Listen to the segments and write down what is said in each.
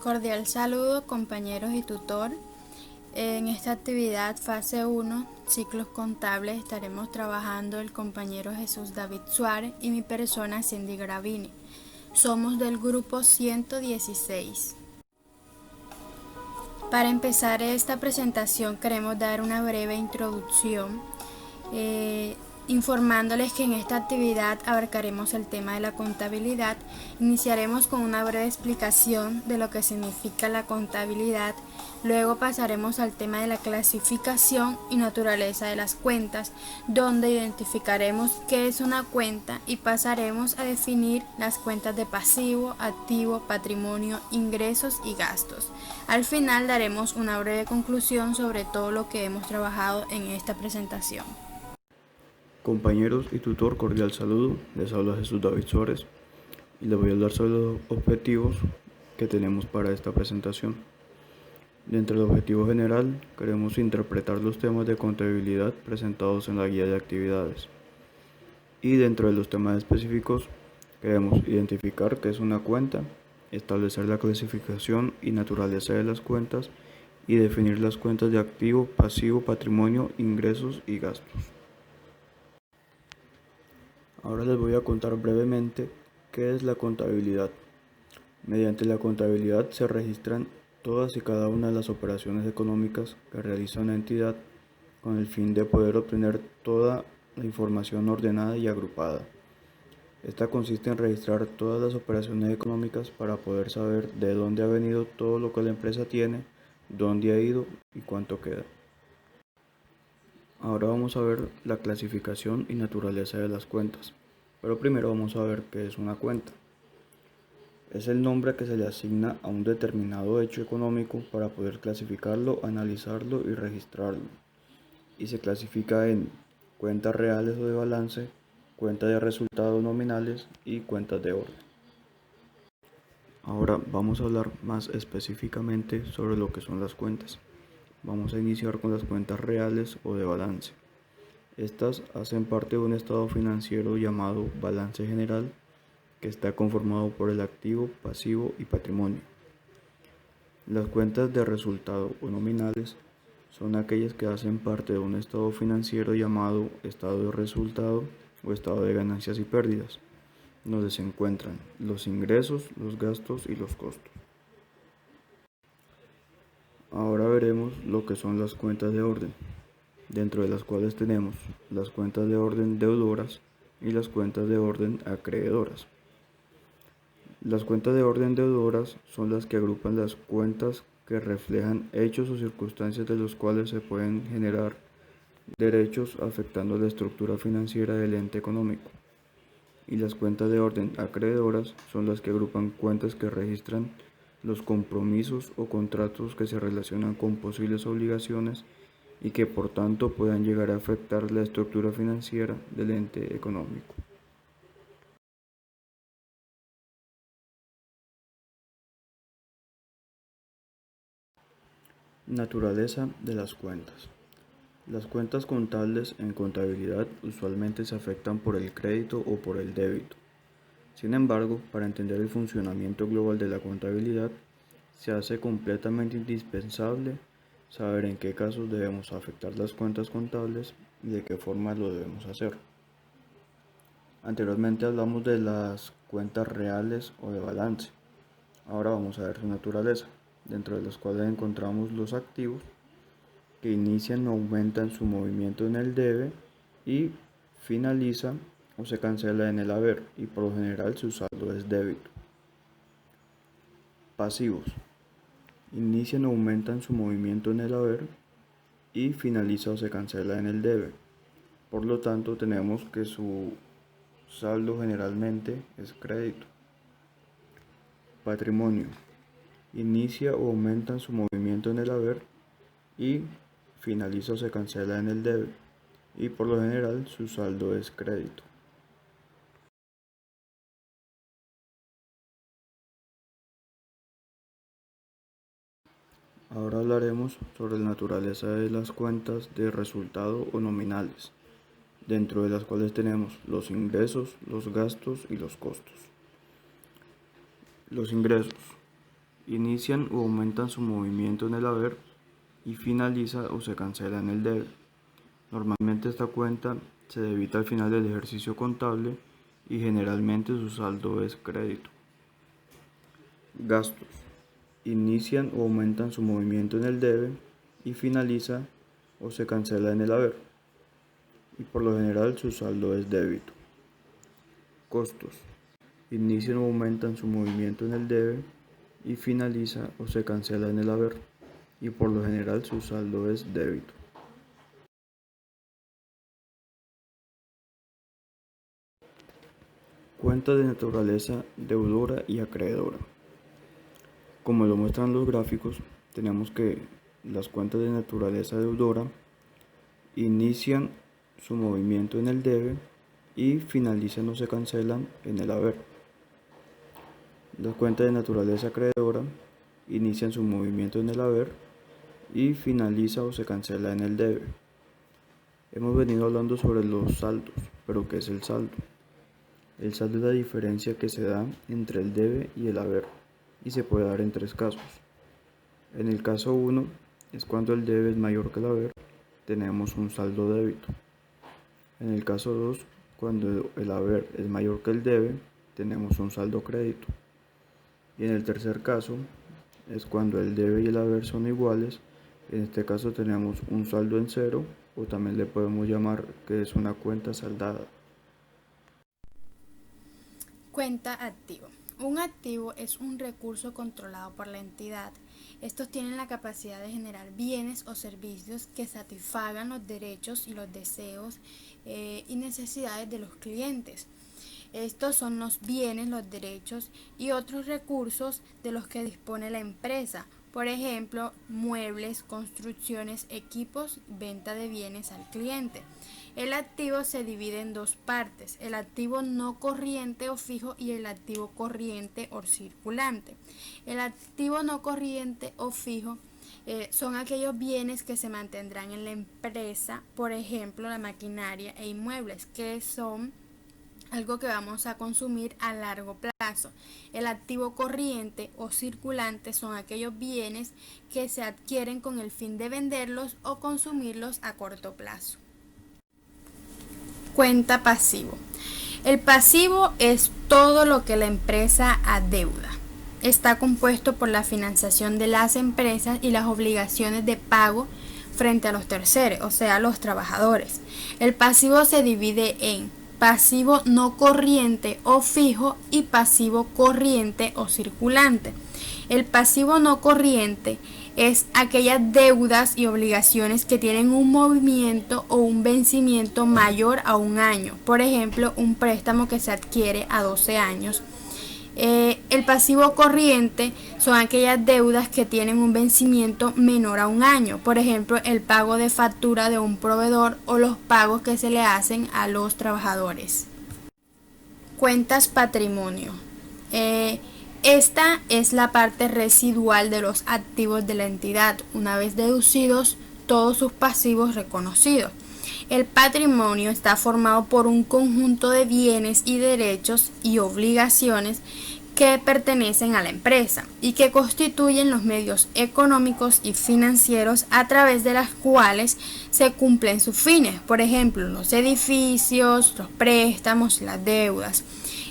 Cordial saludo, compañeros y tutor. En esta actividad fase 1, ciclos contables, estaremos trabajando el compañero Jesús David Suárez y mi persona Cindy Gravini. Somos del grupo 116. Para empezar esta presentación queremos dar una breve introducción, informándoles que en esta actividad abarcaremos el tema de la contabilidad. Iniciaremos con una breve explicación de lo que significa la contabilidad, luego pasaremos al tema de la clasificación y naturaleza de las cuentas, donde identificaremos qué es una cuenta y pasaremos a definir las cuentas de pasivo, activo, patrimonio, ingresos y gastos. Al final daremos una breve conclusión sobre todo lo que hemos trabajado en esta presentación. Compañeros y tutor, cordial saludo. Les habla Jesús David Suárez y les voy a hablar sobre los objetivos que tenemos para esta presentación. Dentro del objetivo general, queremos interpretar los temas de contabilidad presentados en la guía de actividades. Y dentro de los temas específicos, queremos identificar qué es una cuenta, establecer la clasificación y naturaleza de las cuentas y definir las cuentas de activo, pasivo, patrimonio, ingresos y gastos. Ahora les voy a contar brevemente qué es la contabilidad. Mediante la contabilidad se registran todas y cada una de las operaciones económicas que realiza una entidad con el fin de poder obtener toda la información ordenada y agrupada. Esta consiste en registrar todas las operaciones económicas para poder saber de dónde ha venido todo lo que la empresa tiene, dónde ha ido y cuánto queda. Ahora vamos a ver la clasificación y naturaleza de las cuentas, pero primero vamos a ver qué es una cuenta. Es el nombre que se le asigna a un determinado hecho económico para poder clasificarlo, analizarlo y registrarlo. Y se clasifica en cuentas reales o de balance, cuentas de resultados nominales y cuentas de orden. Ahora vamos a hablar más específicamente sobre lo que son las cuentas. Vamos a iniciar con las cuentas reales o de balance. Estas hacen parte de un estado financiero llamado balance general, que está conformado por el activo, pasivo y patrimonio. Las cuentas de resultado o nominales son aquellas que hacen parte de un estado financiero llamado estado de resultado o estado de ganancias y pérdidas, donde se encuentran los ingresos, los gastos y los costos. Ahora veremos lo que son las cuentas de orden, dentro de las cuales tenemos las cuentas de orden deudoras y las cuentas de orden acreedoras. Las cuentas de orden deudoras son las que agrupan las cuentas que reflejan hechos o circunstancias de los cuales se pueden generar derechos afectando la estructura financiera del ente económico. Y las cuentas de orden acreedoras son las que agrupan cuentas que registran los compromisos o contratos que se relacionan con posibles obligaciones y que por tanto puedan llegar a afectar la estructura financiera del ente económico. Naturaleza de las cuentas. Las cuentas contables en contabilidad usualmente se afectan por el crédito o por el débito. Sin embargo, para entender el funcionamiento global de la contabilidad, se hace completamente indispensable saber en qué casos debemos afectar las cuentas contables y de qué forma lo debemos hacer. Anteriormente hablamos de las cuentas reales o de balance. Ahora vamos a ver su naturaleza, dentro de las cuales encontramos los activos que inician o aumentan su movimiento en el debe y finalizan o se cancela en el haber, y por lo general su saldo es débito. Pasivos. Inician o aumentan su movimiento en el haber y finaliza o se cancela en el debe. Por lo tanto, tenemos que su saldo generalmente es crédito. Patrimonio. Inicia o aumenta su movimiento en el haber y finaliza o se cancela en el debe, y por lo general su saldo es crédito. Ahora hablaremos sobre la naturaleza de las cuentas de resultado o nominales, dentro de las cuales tenemos los ingresos, los gastos y los costos. Los ingresos. inician o aumentan su movimiento en el haber y finaliza o se cancela en el debe. Normalmente esta cuenta se debita al final del ejercicio contable y generalmente su saldo es crédito. Gastos. Inician o aumentan su movimiento en el debe y finaliza o se cancela en el haber, y por lo general su saldo es débito. Costos. Inician o aumentan su movimiento en el debe y finaliza o se cancela en el haber, y por lo general su saldo es débito. Cuentas de naturaleza deudora y acreedora. Como lo muestran los gráficos, tenemos que las cuentas de naturaleza deudora inician su movimiento en el debe y finalizan o se cancelan en el haber. Las cuentas de naturaleza acreedora inician su movimiento en el haber y finaliza o se cancela en el debe. Hemos venido hablando sobre los saldos, pero ¿qué es el saldo? El saldo es la diferencia que se da entre el debe y el haber, y se puede dar en tres casos. En el caso 1 es cuando el debe es mayor que el haber, tenemos un saldo débito. En el caso 2, cuando el haber es mayor que el debe, tenemos un saldo crédito. Y en el tercer caso es cuando el debe y el haber son iguales, en este caso tenemos un saldo en cero, o también le podemos llamar que es una cuenta saldada. Cuenta activo. Un activo es un recurso controlado por la entidad. Estos tienen la capacidad de generar bienes o servicios que satisfagan los derechos y los deseos y necesidades de los clientes. Estos son los bienes, los derechos y otros recursos de los que dispone la empresa. Por ejemplo, muebles, construcciones, equipos, venta de bienes al cliente. El activo se divide en dos partes, el activo no corriente o fijo y el activo corriente o circulante. El activo no corriente o fijo son aquellos bienes que se mantendrán en la empresa, por ejemplo, la maquinaria e inmuebles, que son algo que vamos a consumir a largo plazo. El activo corriente o circulante son aquellos bienes que se adquieren con el fin de venderlos o consumirlos a corto plazo. Cuenta pasivo. El pasivo es todo lo que la empresa adeuda. Está compuesto por la financiación de las empresas y las obligaciones de pago frente a los terceros, o sea, los trabajadores. El pasivo se divide en pasivo no corriente o fijo y pasivo corriente o circulante. El pasivo no corriente es aquellas deudas y obligaciones que tienen un movimiento o un vencimiento mayor a un año. Por ejemplo, un préstamo que se adquiere a 12 años. El pasivo corriente son aquellas deudas que tienen un vencimiento menor a un año. Por ejemplo, el pago de factura de un proveedor o los pagos que se le hacen a los trabajadores. Cuentas patrimonio. Esta es la parte residual de los activos de la entidad, una vez deducidos todos sus pasivos reconocidos. El patrimonio está formado por un conjunto de bienes y derechos y obligaciones que pertenecen a la empresa y que constituyen los medios económicos y financieros a través de las cuales se cumplen sus fines, por ejemplo, los edificios, los préstamos, las deudas.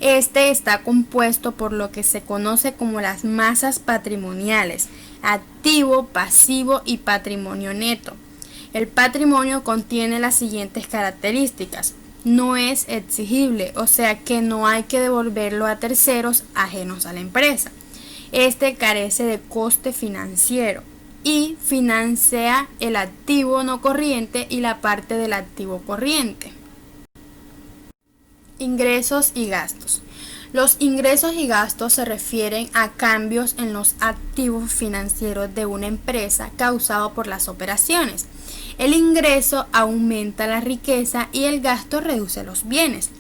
Este está compuesto por lo que se conoce como las masas patrimoniales, activo, pasivo y patrimonio neto. El patrimonio contiene las siguientes características. No es exigible, o sea que no hay que devolverlo a terceros ajenos a la empresa. Este carece de coste financiero y financia el activo no corriente y la parte del activo corriente. Ingresos y gastos. Los ingresos y gastos se refieren a cambios en los activos financieros de una empresa causado por las operaciones. El ingreso aumenta la riqueza y el gasto reduce los bienes.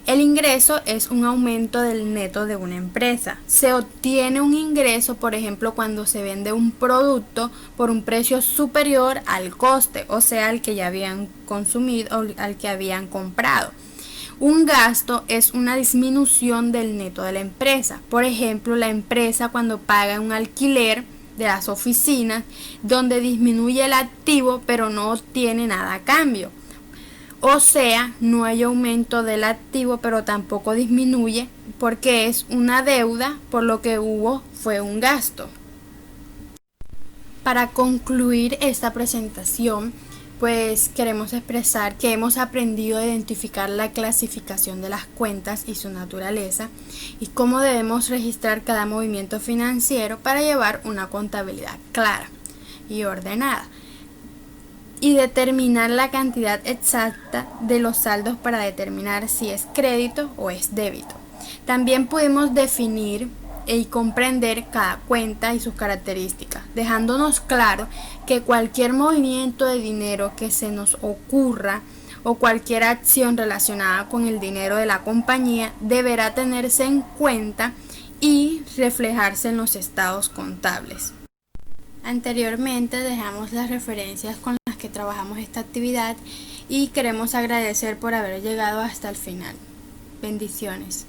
El ingreso es un aumento del neto de una empresa. Se obtiene un ingreso, por ejemplo, cuando se vende un producto por un precio superior al coste, o sea, al que ya habían consumido o al que habían comprado. Un gasto es una disminución del neto de la empresa. Por ejemplo, la empresa cuando paga un alquiler de las oficinas, donde disminuye el activo pero no obtiene nada a cambio. O sea, no hay aumento del activo pero tampoco disminuye porque es una deuda, por lo que fue un gasto. Para concluir esta presentación, pues queremos expresar que hemos aprendido a identificar la clasificación de las cuentas y su naturaleza y cómo debemos registrar cada movimiento financiero para llevar una contabilidad clara y ordenada y determinar la cantidad exacta de los saldos para determinar si es crédito o es débito. También podemos definir y comprender cada cuenta y sus características, dejándonos claro que cualquier movimiento de dinero que se nos ocurra o cualquier acción relacionada con el dinero de la compañía deberá tenerse en cuenta y reflejarse en los estados contables. Anteriormente dejamos las referencias con las que trabajamos esta actividad y queremos agradecer por haber llegado hasta el final. Bendiciones.